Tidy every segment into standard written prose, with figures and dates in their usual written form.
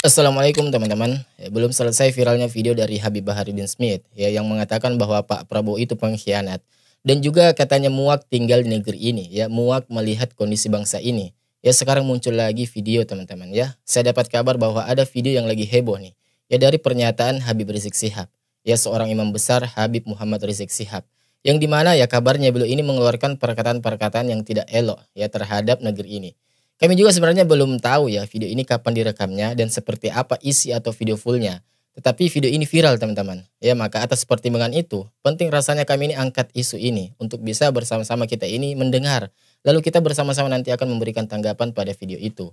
Assalamualaikum teman-teman. Belum selesai viralnya video dari Habib Baharudin Smith ya yang mengatakan bahwa Pak Prabowo itu pengkhianat dan juga katanya muak tinggal di negeri ini ya, muak melihat kondisi bangsa ini. Ya sekarang muncul lagi video teman-teman ya. Saya dapat kabar bahwa ada video yang lagi heboh nih. Ya dari pernyataan Habib Rizik Syihab. Ya seorang imam besar Habib Muhammad Rizik Syihab. Yang dimana ya kabarnya beliau ini mengeluarkan perkataan-perkataan yang tidak elok ya terhadap negeri ini. Kami juga sebenarnya belum tahu ya video ini kapan direkamnya dan seperti apa isi atau video fullnya. Tetapi video ini viral teman-teman. Ya maka atas pertimbangan itu, penting rasanya kami ini angkat isu ini untuk bisa bersama-sama kita ini mendengar. Lalu kita bersama-sama nanti akan memberikan tanggapan pada video itu.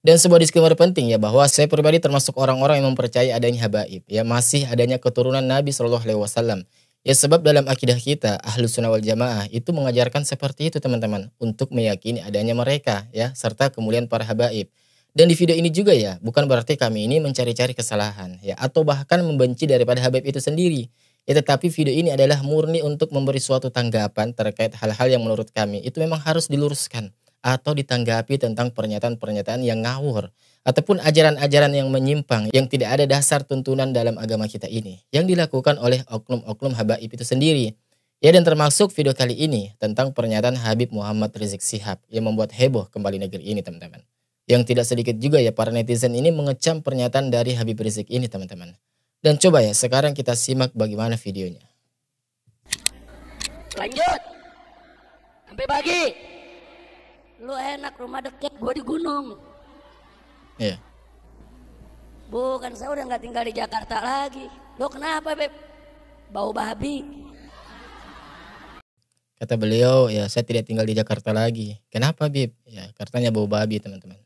Dan sebuah disclaimer penting ya bahwa saya pribadi termasuk orang-orang yang mempercayai adanya habaib. Ya masih adanya keturunan Nabi SAW. Ya sebab dalam akidah kita Ahlus Sunnah wal Jamaah itu mengajarkan seperti itu teman-teman untuk meyakini adanya mereka ya serta kemuliaan para habaib. Dan di video ini juga ya bukan berarti kami ini mencari-cari kesalahan ya atau bahkan membenci daripada habaib itu sendiri. Ya tetapi video ini adalah murni untuk memberi suatu tanggapan terkait hal-hal yang menurut kami itu memang harus diluruskan atau ditanggapi tentang pernyataan-pernyataan yang ngawur ataupun ajaran-ajaran yang menyimpang yang tidak ada dasar tuntunan dalam agama kita ini yang dilakukan oleh oknum-oknum habaib itu sendiri. Ya dan termasuk video kali ini tentang pernyataan Habib Muhammad Rizik Syihab yang membuat heboh kembali negeri ini teman-teman. Yang tidak sedikit juga ya para netizen ini mengecam pernyataan dari Habib Rizik ini teman-teman. Dan coba ya sekarang kita simak bagaimana videonya. Lanjut sampai pagi. Lu enak rumah deket, gua di gunung. Iya. Bukan, saya udah nggak tinggal di Jakarta lagi. Lu kenapa, Beb? Bau babi. Kata beliau, ya saya tidak tinggal di Jakarta lagi. Kenapa, Bib? Ya katanya bau babi, teman-teman.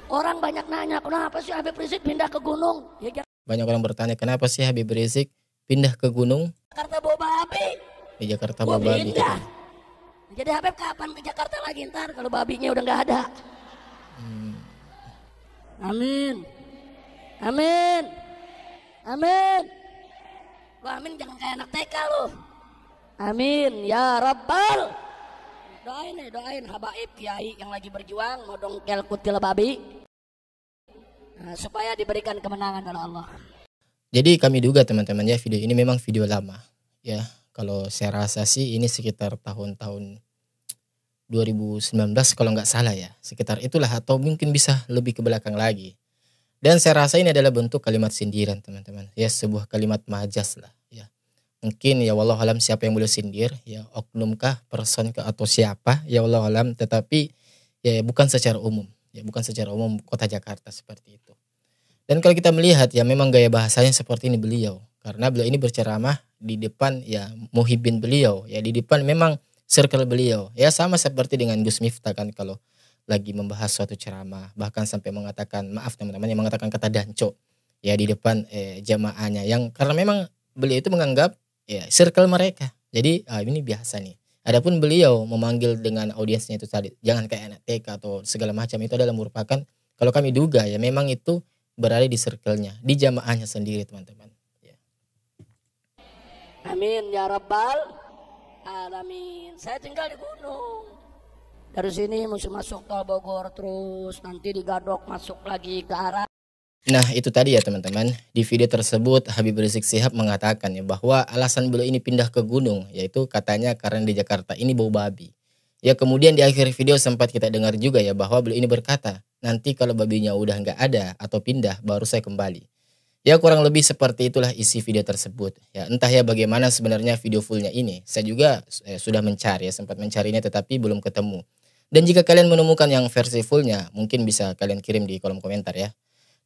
Orang banyak nanya, kenapa sih Habib Rizik pindah ke gunung? Ya Banyak orang bertanya, kenapa sih Habib Rizik pindah ke gunung? Jakarta bau babi. Di Jakarta Gua bau babi. pindah. Jadi Habib kapan ke Jakarta lagi ntar kalau babinya udah nggak ada? Amin. Amin. Amin. Lu amin jangan kayak anak TK lu. Amin ya Rabbal. Doain habaib kiai yang lagi berjuang mau dongkel kutil babi. Nah, supaya diberikan kemenangan oleh Allah. Jadi kami duga teman-teman ya video ini memang video lama. Ya kalau saya rasa sih ini sekitar tahun-tahun 2019 kalau nggak salah ya. Sekitar itulah atau mungkin bisa lebih ke belakang lagi. Dan saya rasa ini adalah bentuk kalimat sindiran teman-teman. Ya sebuah kalimat majas lah ya. Mungkin ya wallahualam siapa yang boleh sindir. Ya oknum kah, person kah atau siapa. Ya wallahualam tetapi ya bukan secara umum. Ya bukan secara umum kota Jakarta seperti itu. Dan kalau kita melihat ya memang gaya bahasanya seperti ini beliau. Karena beliau ini berceramah di depan ya muhibbin beliau. Ya di depan memang circle beliau. Ya sama seperti dengan Gus Miftah kan kalau lagi membahas suatu ceramah. Bahkan sampai mengatakan maaf teman-teman yang mengatakan kata danco. Ya di depan jamaahnya. Yang karena memang beliau itu menganggap ya circle mereka. Jadi ini biasa nih. Adapun beliau memanggil dengan audiensnya itu tadi. Jangan kayak anak TK atau segala macam. Itu adalah merupakan kalau kami duga ya memang itu berada di circle-nya, di jamaahnya sendiri teman-teman. Ya. Amin ya Rabbal Alamin. Saya tinggal di gunung. Dari sini mesti masuk tol Bogor terus nanti digadok masuk lagi ke arah. Nah itu tadi ya teman-teman. Di video tersebut Habib Rizik Syihab mengatakan ya bahwa alasan beliau ini pindah ke gunung yaitu katanya karena di Jakarta ini bau babi. Ya kemudian di akhir video sempat kita dengar juga ya bahwa beliau ini berkata, nanti kalau babinya udah nggak ada atau pindah baru saya kembali. Ya kurang lebih seperti itulah isi video tersebut. Ya entah ya bagaimana sebenarnya video fullnya ini. Saya juga sudah mencari ya sempat mencarinya tetapi belum ketemu. Dan jika kalian menemukan yang versi fullnya mungkin bisa kalian kirim di kolom komentar ya.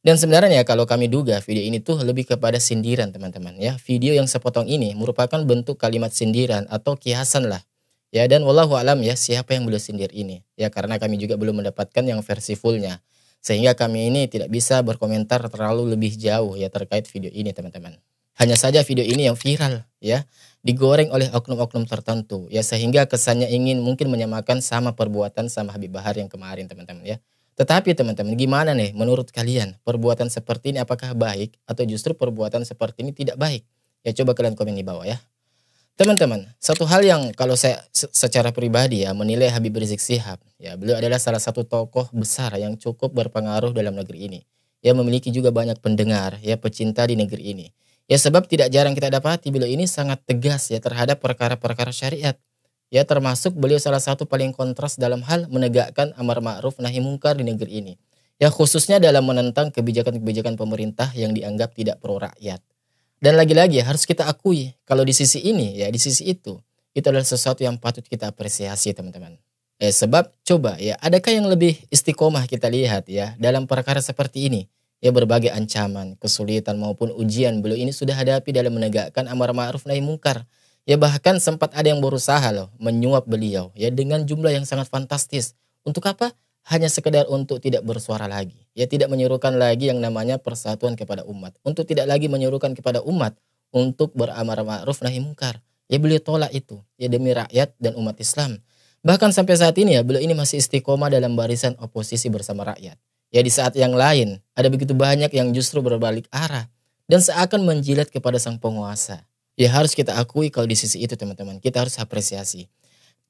Dan sebenarnya kalau kami duga video ini tuh lebih kepada sindiran teman-teman ya. Video yang sepotong ini merupakan bentuk kalimat sindiran atau kiasan lah. Ya dan wallahu alam ya siapa yang boleh sindir ini. Ya karena kami juga belum mendapatkan yang versi fullnya. Sehingga kami ini tidak bisa berkomentar terlalu lebih jauh ya terkait video ini teman-teman. Hanya saja video ini yang viral ya. Digoreng oleh oknum-oknum tertentu. Ya sehingga kesannya ingin mungkin menyamakan sama perbuatan sama Habib Bahar yang kemarin teman-teman ya. Tetapi teman-teman gimana nih menurut kalian perbuatan seperti ini apakah baik atau justru perbuatan seperti ini tidak baik? Ya coba kalian komen di bawah ya. Teman-teman, satu hal yang kalau saya secara pribadi ya menilai Habib Rizik Syihab, ya beliau adalah salah satu tokoh besar yang cukup berpengaruh dalam negeri ini. Ya memiliki juga banyak pendengar, ya pecinta di negeri ini. Ya sebab tidak jarang kita dapati beliau ini sangat tegas ya terhadap perkara-perkara syariat. Ya termasuk beliau salah satu paling kontras dalam hal menegakkan amar ma'ruf nahi mungkar di negeri ini. Ya khususnya dalam menentang kebijakan-kebijakan pemerintah yang dianggap tidak pro rakyat. Dan lagi-lagi harus kita akui kalau di sisi ini ya di sisi itu adalah sesuatu yang patut kita apresiasi teman-teman. Sebab coba ya adakah yang lebih istiqomah kita lihat ya dalam perkara seperti ini. Ya berbagai ancaman, kesulitan maupun ujian beliau ini sudah hadapi dalam menegakkan amar ma'ruf nahi mungkar. Ya bahkan sempat ada yang berusaha loh menyuap beliau ya dengan jumlah yang sangat fantastis. Untuk apa? Hanya sekedar untuk tidak bersuara lagi. Ya tidak menyerukan lagi yang namanya persatuan kepada umat. Untuk tidak lagi menyerukan kepada umat untuk beramar ma'ruf nahi mungkar. Ya beliau tolak itu. Ya demi rakyat dan umat Islam. Bahkan sampai saat ini ya beliau ini masih istiqomah dalam barisan oposisi bersama rakyat. Ya di saat yang lain ada begitu banyak yang justru berbalik arah. Dan seakan menjilat kepada sang penguasa. Ya harus kita akui kalau di sisi itu teman-teman. Kita harus apresiasi.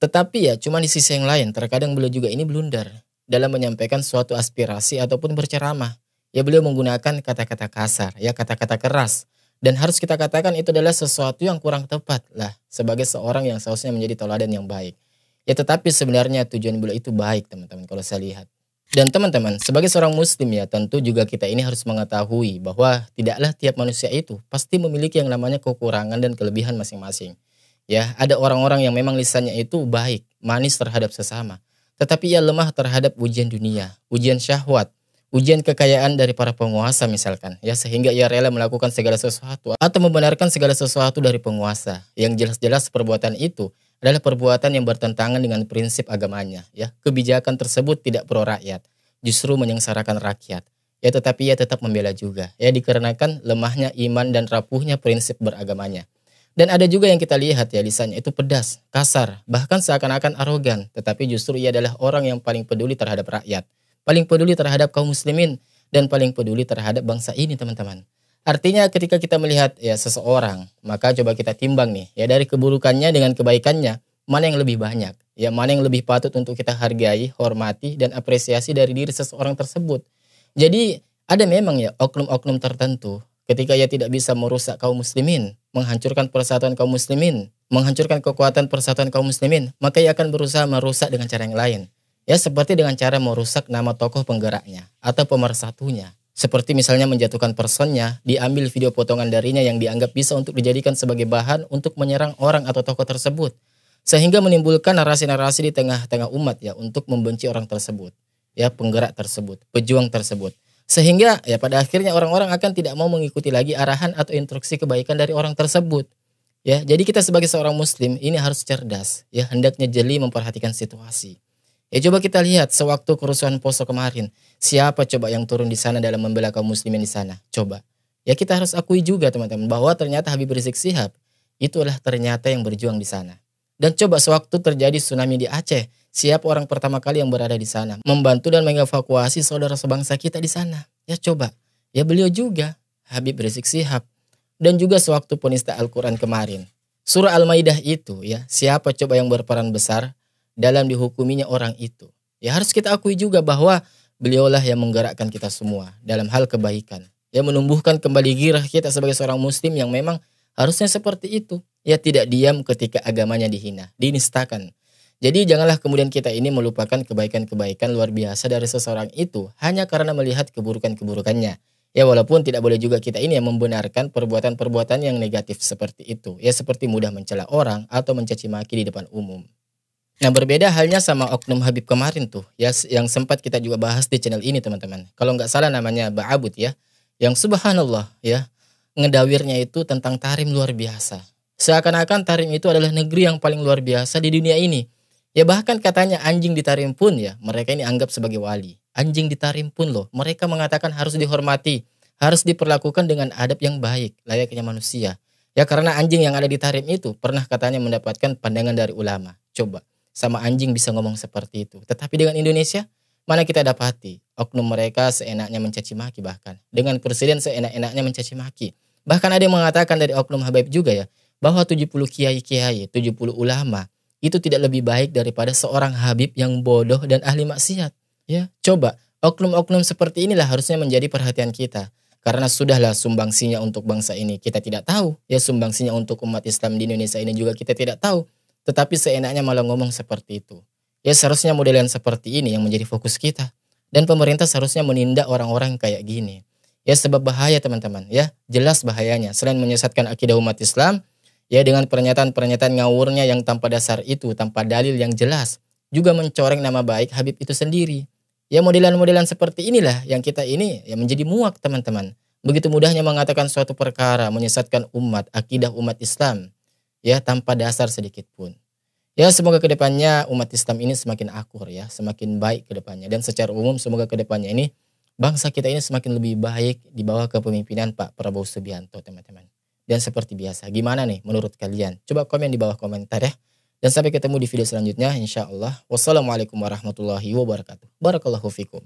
Tetapi ya cuma di sisi yang lain terkadang beliau juga ini blunder dalam menyampaikan suatu aspirasi ataupun berceramah. Ya beliau menggunakan kata-kata kasar, ya kata-kata keras. Dan harus kita katakan itu adalah sesuatu yang kurang tepat lah sebagai seorang yang seharusnya menjadi tauladan yang baik. Ya tetapi sebenarnya tujuan beliau itu baik teman-teman kalau saya lihat. Dan teman-teman sebagai seorang muslim ya tentu juga kita ini harus mengetahui bahwa tidaklah tiap manusia itu pasti memiliki yang namanya kekurangan dan kelebihan masing-masing. Ya ada orang-orang yang memang lisannya itu baik, manis terhadap sesama. Tetapi ia lemah terhadap ujian dunia, ujian syahwat, ujian kekayaan dari para penguasa misalkan. Ya sehingga ia rela melakukan segala sesuatu atau membenarkan segala sesuatu dari penguasa. Yang jelas-jelas perbuatan itu adalah perbuatan yang bertentangan dengan prinsip agamanya. Ya kebijakan tersebut tidak pro rakyat, justru menyengsarakan rakyat. Ya tetapi ia tetap membela juga. Ya dikarenakan lemahnya iman dan rapuhnya prinsip beragamanya. Dan ada juga yang kita lihat ya lisannya itu pedas, kasar, bahkan seakan-akan arogan. Tetapi justru ia adalah orang yang paling peduli terhadap rakyat. Paling peduli terhadap kaum muslimin. Dan paling peduli terhadap bangsa ini teman-teman. Artinya ketika kita melihat ya seseorang, maka coba kita timbang nih. Ya dari keburukannya dengan kebaikannya, mana yang lebih banyak. Ya mana yang lebih patut untuk kita hargai, hormati, dan apresiasi dari diri seseorang tersebut. Jadi ada memang ya oknum-oknum tertentu. Ketika ia tidak bisa merusak kaum muslimin, menghancurkan persatuan kaum muslimin, menghancurkan kekuatan persatuan kaum muslimin, maka ia akan berusaha merusak dengan cara yang lain. Ya seperti dengan cara merusak nama tokoh penggeraknya atau pemersatunya. Seperti misalnya menjatuhkan personnya, diambil video potongan darinya yang dianggap bisa untuk dijadikan sebagai bahan untuk menyerang orang atau tokoh tersebut. Sehingga menimbulkan narasi-narasi di tengah-tengah umat ya untuk membenci orang tersebut. Ya penggerak tersebut, pejuang tersebut. Sehingga ya pada akhirnya orang-orang akan tidak mau mengikuti lagi arahan atau instruksi kebaikan dari orang tersebut. Ya, jadi kita sebagai seorang muslim ini harus cerdas, ya hendaknya jeli memperhatikan situasi. Ya coba kita lihat sewaktu kerusuhan Poso kemarin, siapa coba yang turun di sana dalam membela kaum muslimin di sana? Coba. Ya kita harus akui juga teman-teman bahwa ternyata Habib Rizik Syihab itulah ternyata yang berjuang di sana. Dan coba sewaktu terjadi tsunami di Aceh, siapa orang pertama kali yang berada di sana, membantu dan mengevakuasi saudara sebangsa kita di sana? Ya coba, ya beliau juga, Habib Rizik Syihab. Dan juga sewaktu penista Al-Quran kemarin, surah Al-Maidah itu, ya siapa coba yang berperan besar dalam dihukuminya orang itu? Ya harus kita akui juga bahwa beliaulah yang menggerakkan kita semua dalam hal kebaikan. Ya menumbuhkan kembali girah kita sebagai seorang muslim yang memang harusnya seperti itu. Ya tidak diam ketika agamanya dihina, dinistakan. Jadi janganlah kemudian kita ini melupakan kebaikan-kebaikan luar biasa dari seseorang itu hanya karena melihat keburukan-keburukannya. Ya walaupun tidak boleh juga kita ini yang membenarkan perbuatan-perbuatan yang negatif seperti itu. Ya seperti mudah mencela orang atau mencaci maki di depan umum. Nah berbeda halnya sama oknum Habib kemarin tuh. Ya yang sempat kita juga bahas di channel ini teman-teman. Kalau nggak salah namanya Ba'abud ya. Yang subhanallah ya. Ngedawirnya itu tentang tarim luar biasa. Seakan-akan tarim itu adalah negeri yang paling luar biasa di dunia ini. Ya bahkan katanya anjing di tarim pun ya mereka ini anggap sebagai wali. Anjing di tarim pun loh mereka mengatakan harus dihormati. Harus diperlakukan dengan adab yang baik layaknya manusia. Ya karena anjing yang ada di tarim itu pernah katanya mendapatkan pandangan dari ulama. Coba sama anjing bisa ngomong seperti itu. Tetapi dengan Indonesia mana kita dapati oknum mereka seenaknya mencaci maki bahkan. Dengan presiden seenak-enaknya mencaci maki. Bahkan ada yang mengatakan dari oknum Habib juga ya. bahwa 70 kiai-kiai, 70 ulama itu tidak lebih baik daripada seorang Habib yang bodoh dan ahli maksiat. Ya, coba oknum-oknum seperti inilah harusnya menjadi perhatian kita. Karena sudahlah sumbangsinya untuk bangsa ini kita tidak tahu. Ya, sumbangsinya untuk umat Islam di Indonesia ini juga kita tidak tahu. Tetapi seenaknya malah ngomong seperti itu. Ya, seharusnya model yang seperti ini yang menjadi fokus kita. Dan pemerintah seharusnya menindak orang-orang kayak gini. Ya, sebab bahaya teman-teman. Ya, jelas bahayanya. Selain menyesatkan akidah umat Islam, ya dengan pernyataan-pernyataan ngawurnya yang tanpa dasar itu, tanpa dalil yang jelas, juga mencoreng nama baik Habib itu sendiri. Ya, modelan-modelan seperti inilah yang kita ini ya menjadi muak teman-teman. Begitu mudahnya mengatakan suatu perkara, menyesatkan umat, akidah umat Islam. Ya, tanpa dasar sedikit pun. Ya, semoga kedepannya umat Islam ini semakin akur ya, semakin baik kedepannya. Dan secara umum semoga kedepannya ini bangsa kita ini semakin lebih baik di bawah kepemimpinan Pak Prabowo Subianto teman-teman. Dan seperti biasa, gimana nih menurut kalian? Coba komen di bawah komentar ya. Dan sampai ketemu di video selanjutnya insya Allah. Wassalamualaikum warahmatullahi wabarakatuh. Barakallahu fikum.